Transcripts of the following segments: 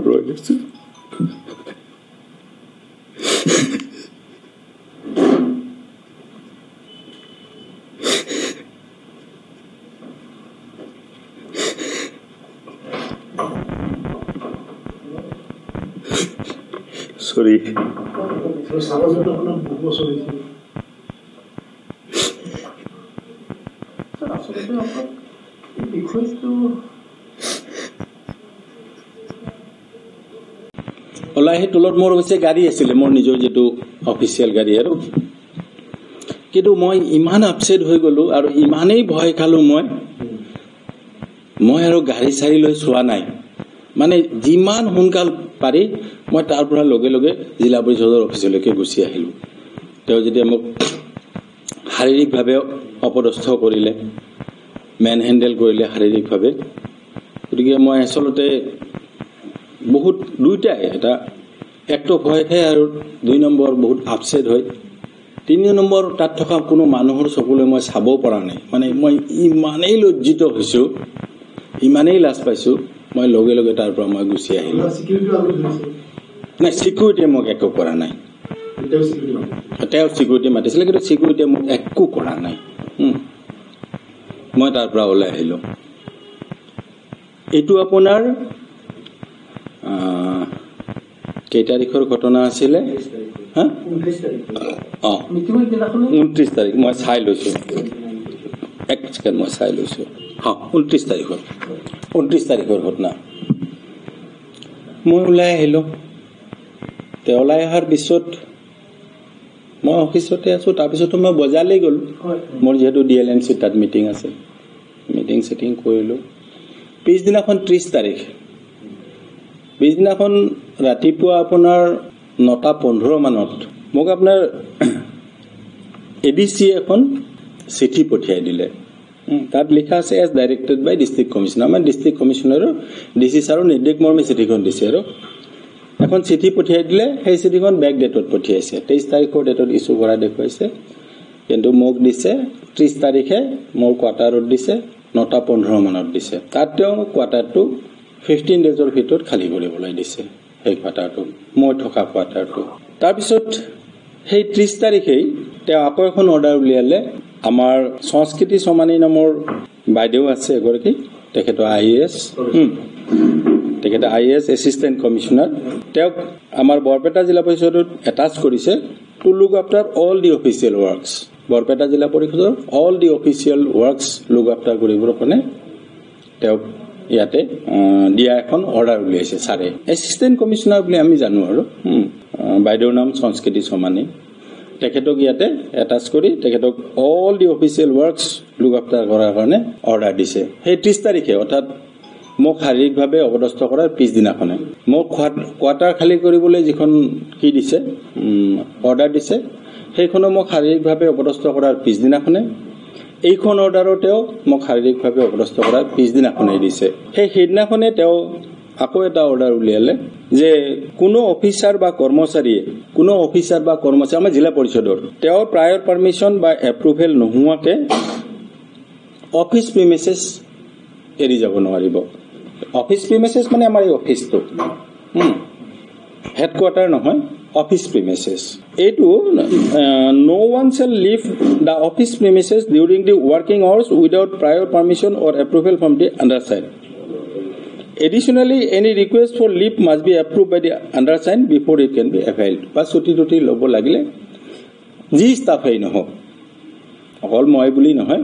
ৰৈ আছো Sorry. ওলাই সেই তলত মোৰ অৱশ্যে গাড়ী আছিলে মোৰ নিজৰ যেটো অফিচিয়েল গাড়ী আৰু কিন্তু মই ইমান আপসেট হৈ গলো আৰু ইমানেই ভয় খালো মই আৰু গাড়ী চাৰি লৈ চোৱা নাই মানে যিমান সোনকাল পাৰি মই তাৰ পৰা লগে লগে জিলা পৰিষদৰ অফিচলৈকে গুচি আহিলো তেওঁ যেতিয়া মোক শাৰীৰিকভাৱে অপদস্থ কৰিলে মেন হেণ্ডেল কৰিলে শাৰীৰিকভাৱে গতিকে মই আসলতে বহুত দুইটাই এটা একটো ভয় খাই আৰু দুই নম্বৰ বহুত আপসেট হয় তিনি নম্বৰ তাত থকা কোনো মানুহৰ চকুলৈ মই চাব পৰা নাই মানে মই ইমানেই লজ্জিত হৈছো ইমানেই লাজ পাইছো মই লগে লগে তাৰ পৰা মই গুচি আহিলো নাই সিকিউৰিটি মোক একো কৰা নাই তেওঁ সিকিউৰিটি মাতিছিলে কিন্তু সিকিউৰিটি মোক একো কৰা নাই মই তাৰ পৰা ওলাই আহিলো এইটো আপোনাৰ কেই তাৰিখৰ ঘটনা আছিলে হা 29 তাৰিখ মই চাই লৈছো এক ছেকেণ্ড মই চাই লৈছো হা 29 তাৰিখৰ ঘটনা মই ওলাই আহিলো তে ওলাই অহাৰ পিছত মই অফিচতে আছো তাৰপিছত মই বজাৰলৈ গলো মোৰ যেহেতু ডিএলএমচি তাত মিটিং আছে মিটিং সেটিং কৰিলো পিছদিনাখন 30 তাৰিখ পিছদিনাখন ৰাতিপুৱা আপোনাৰ 9:15 মানত মোক আপোনাৰ এডিসি এখন চিঠি পঠিয়াই দিলে তাত লিখা আছে এজ ডাইৰেক্টেড বাই ডিস্ট্ৰিক্ট কমিশনাৰ মানে ডিস্ট্ৰিক্ট কমিশনাৰৰ ডিসি ছাৰৰ নিৰ্দেশ মৰ্মে চিঠিখন দিছে আৰু এখন চিঠি পঠিয়াই দিলে সেই চিঠিখন বেক ডেটত পঠিয়াইছে 23 তাৰিখৰ ডেটত ইস্যু কৰা দেখুৱাইছে কিন্তু মোক দিছে 30 তাৰিখে মোৰ কোৱাৰ্টাৰত দিছে 9:15 মানত দিছে তাত তেওঁ কোৱাৰ্টাৰটো 15 ডেজৰ ভিতৰত খালি কৰিবলৈ দিছে সেই কোৱাৰ্টাৰটো মই থকা কোৱাৰ্টাৰটো তাৰ পিছত সেই 30 তাৰিখেই তেওঁ আকৌ এখন অৰ্ডাৰ উলিয়ালে আমাৰ সংস্কৃতি সমানী নামৰ বাইদেউ আছে এগৰাকী তেখেতৰ আইএএছ এসিস্ট্যান্ট কমিশনাৰ তেওঁক আমাৰ বৰপেটা জিলা পৰিষদত এটাচ কৰিছে to look after all the official works Barpeta জিলা পৰিষদৰ all the official works look after কৰিবৰ কাৰণে তেওঁক ইয়াতে দিয়া এখন অৰ্ডাৰ উলিয়াইছে ছাৰে এসিস্ট্যান্ট কমিশনাৰ বুলি আমি জানো আৰু বাইদেউৰ নাম সংস্কৃতি সমানী তেখেতক ইয়াতে এটাচ কৰি তেখেতক all the official works look after কৰাৰ কাৰণে অৰ্ডাৰ দিছে সেই 30 তাৰিখে অৰ্থাৎ মোক শাৰীৰিকভাৱে অৱদস্থ কৰাৰ পিছদিনাখনে মোক কোৱাৰ্টাৰ খালি কৰিবলৈ যিখন কি দিছে অৰ্ডাৰ দিছে সেইখনো মোক শাৰীৰিকভাৱে অৱদস্থ কৰাৰ পিছদিনাখনে এইখন অৰ্ডাৰতেও মোক শাৰীৰিকভাৱে অৱদস্থ কৰাৰ পিছদিনাখনে দিছে সেইদিনাখনে তেওঁ আকৌ এটা অৰ্ডাৰ উলিয়ালে যে কোনো অফিচাৰ বা কৰ্মচাৰী আমাৰ জিলা পৰিষদৰ তেওঁৰ প্ৰায়ৰ পাৰমিশন বা এপ্ৰুভেল নোহোৱাকে অফিস প্ৰিমিসেস এৰি যাব নোৱাৰিব অফিস প্ৰিমিসেস মানে আমাৰ এই অফিসটো হেডকোৱাৰ্টাৰ নহয় office premises etu no one shall leave the office premises during the working hours without prior permission or approval from the undersigned additionally any request for leave must be approved by the undersigned before it can be availed ba suti lobo lagile ji staff ei noho hol moi buli nohoy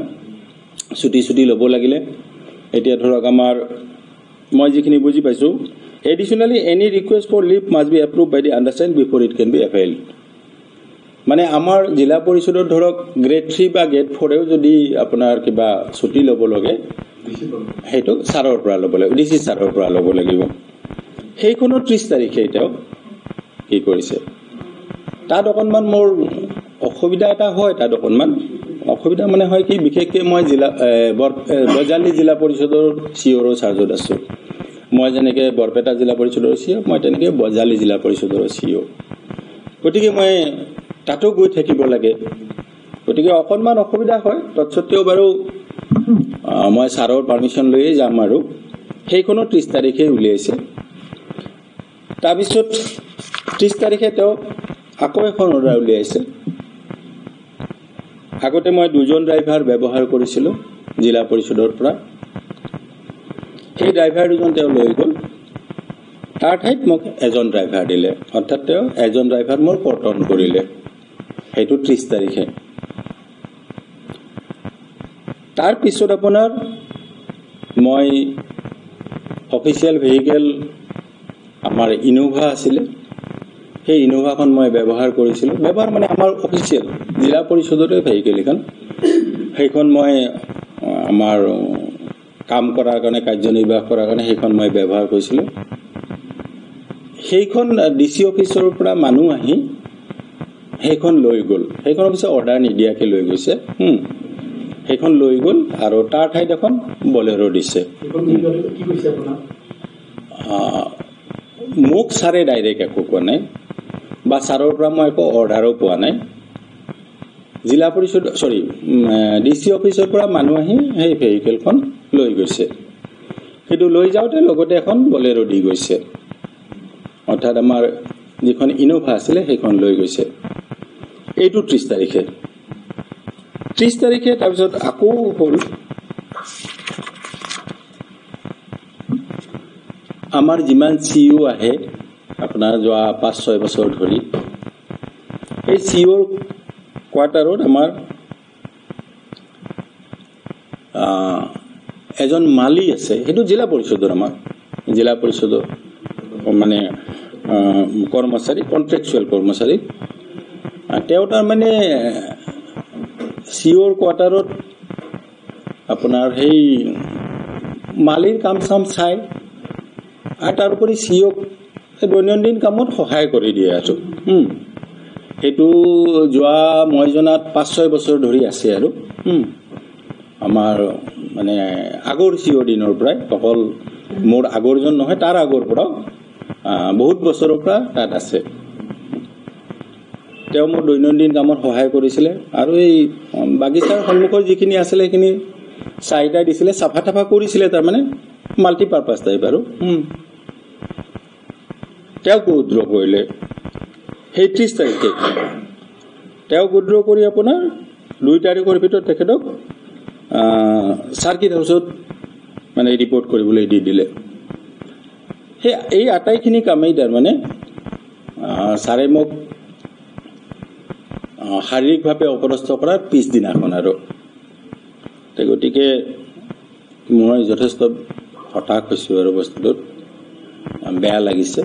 suti lobo lagile etia dhorok amar moi jikhini buji paisu Additionally, any request for leave must be approved by the undersigned before it can be availed. মানে আমাৰ জিলা পৰিষদৰ ধৰক grade 3 বা grade 4 এও যদি আপোনাৰ কিবা ছুটি ল'ব লাগে হেতু ছাৰৰ পৰা ল'ব লাগিব ডিসি ছাৰৰ পৰা ল'ব লাগিব সেইখনো 30 তাৰিখে এটাও কি কৰিছে তাত অকনমান মোৰ অসুবিধা এটা হয় তাত অকনমান অসুবিধা মানে হয় কি বিশেষকৈ মই জিলা বজালি জিলা পৰিষদৰ সিওৰ চাৰ্জত আছো মই যেনেকে বৰপেটা জিলা পৰিষদৰ সিও মই তেনেকে বজালি জিলা পৰিষদৰ সিও গতিকে মই তাতো গৈ থাকিব লাগে গতিকে অকনমান অসুবিধা হয় তৎসত্ত্বেও বাৰু মই ছাৰৰ পাৰমিশন লৈয়ে যাম আৰু সেইখনো 30 তাৰিখে উলিয়াইছে তাৰপিছত 30 তাৰিখে তেওঁ আকৌ এখন অৰ্ডাৰ উলিয়াইছে। আগতে মই 2জন ড্ৰাইভাৰ ব্যৱহাৰ কৰিছিলোঁ জিলা পৰিষদৰ পৰা। সেই ড্ৰাইভাৰ 2জন তেওঁ লৈ গ'ল, তাৰ ঠাইত মোক এজন ড্ৰাইভাৰ দিলে, অৰ্থাৎ তেওঁ এজন ড্ৰাইভাৰ মোৰ কৰ্তন কৰিলে। সেইটো 30 তাৰিখে। তাৰ পিছত আপোনাৰ মই অফিচিয়েল ভেহিকেল আমাৰ ইনোভা আছিলে, সেই ইনোভাখন মই ব্যৱহাৰ কৰিছিলোঁ। ব্যৱহাৰ মানে আমাৰ অফিচিয়েল জিলা পৰিষদৰে ভেহিকেল এখন, সেইখন মই আমাৰ কাম কৰাৰ কাৰণে, কাৰ্যনিৰ্বাহ কৰাৰ কাৰণে সেইখন মই ব্যৱহাৰ কৰিছিলোঁ। সেইখন DC অফিচৰ পৰা মানুহ আহি সেইখন লৈ গ'ল। সেইখন অফিচে অৰ্ডাৰ নিদিয়াকৈ লৈ গৈছে। সেইখন লৈ গ'ল আৰু তাৰ ঠাইত এখন বলেৰো দিছে। মোক ছাৰে ডাইৰেক্ট একো কোৱা নাই, বা ছাৰৰ পৰা মই একো অৰ্ডাৰো পোৱা নাই। জিলা পৰিষদ DC অফিচৰ পৰা মানুহ আহি সেই ভেহিকেলখন লৈ গৈছে। সেইটো লৈ যাওঁতে লগতে এখন বলেৰো দি গৈছে, অৰ্থাৎ আমাৰ যিখন ইনোভা আছিলে সেইখন লৈ গৈছে। এইটো 30 তাৰিখে। 30 তাৰিখে তাৰপিছত আকৌ হ'ল আমাৰ যিমান CEO আহে আপোনাৰ যোৱা 5-6 বছৰ ধৰি, এই CEOৰ কোৱাৰ্টাৰত আমাৰ এজন মালি আছে। সেইটো জিলা পৰিষদৰ, আমাৰ জিলা পৰিষদৰ মানে কৰ্মচাৰী, কন্ট্ৰেকচুৱেল কৰ্মচাৰী। তেওঁ তাৰমানে CEOৰ কোৱাৰ্টাৰত আপোনাৰ সেই মালিৰ কাম চাম চাই, আৰু তাৰোপৰি CEOক দৈনন্দিন কামত সহায় কৰি দিয়ে আৰু সেইটো যোৱা মই জনাত 5-6 বছৰ ধৰি আছে। আৰু আমাৰ মানে আগৰ CEO দিনৰ পৰাই, অকল মোৰ আগৰজন নহয়, তাৰ আগৰ পৰাও বহুত বছৰৰ পৰা তাত আছে। তেওঁ মোৰ দৈনন্দিন কামত সহায় কৰিছিলে, আৰু এই বাগিচাৰ সন্মুখৰ যিখিনি আছিলে সেইখিনি চাহিদা দিছিলে, চাফা তাফা কৰিছিলে, তাৰমানে মাল্টিপাৰ্পাছ টাইপ। আৰু তেওঁক উইথড্ৰ কৰিলে সেই 30 তাৰিখে। তেওঁক উইথড্ৰ কৰি আপোনাৰ 2 তাৰিখৰ ভিতৰত তেখেতক চাৰ্কিট হাউচত মানে ৰিপৰ্ট কৰিবলৈ দি দিলে। সেই এই আটাইখিনি কামেই তাৰমানে ছাৰে মোক শাৰীৰিকভাৱে অপদস্থ কৰাৰ পিছদিনাখন। আৰু গতিকে মই যথেষ্ট হতাশ হৈছোঁ আৰু বস্তুটোত বেয়া লাগিছে।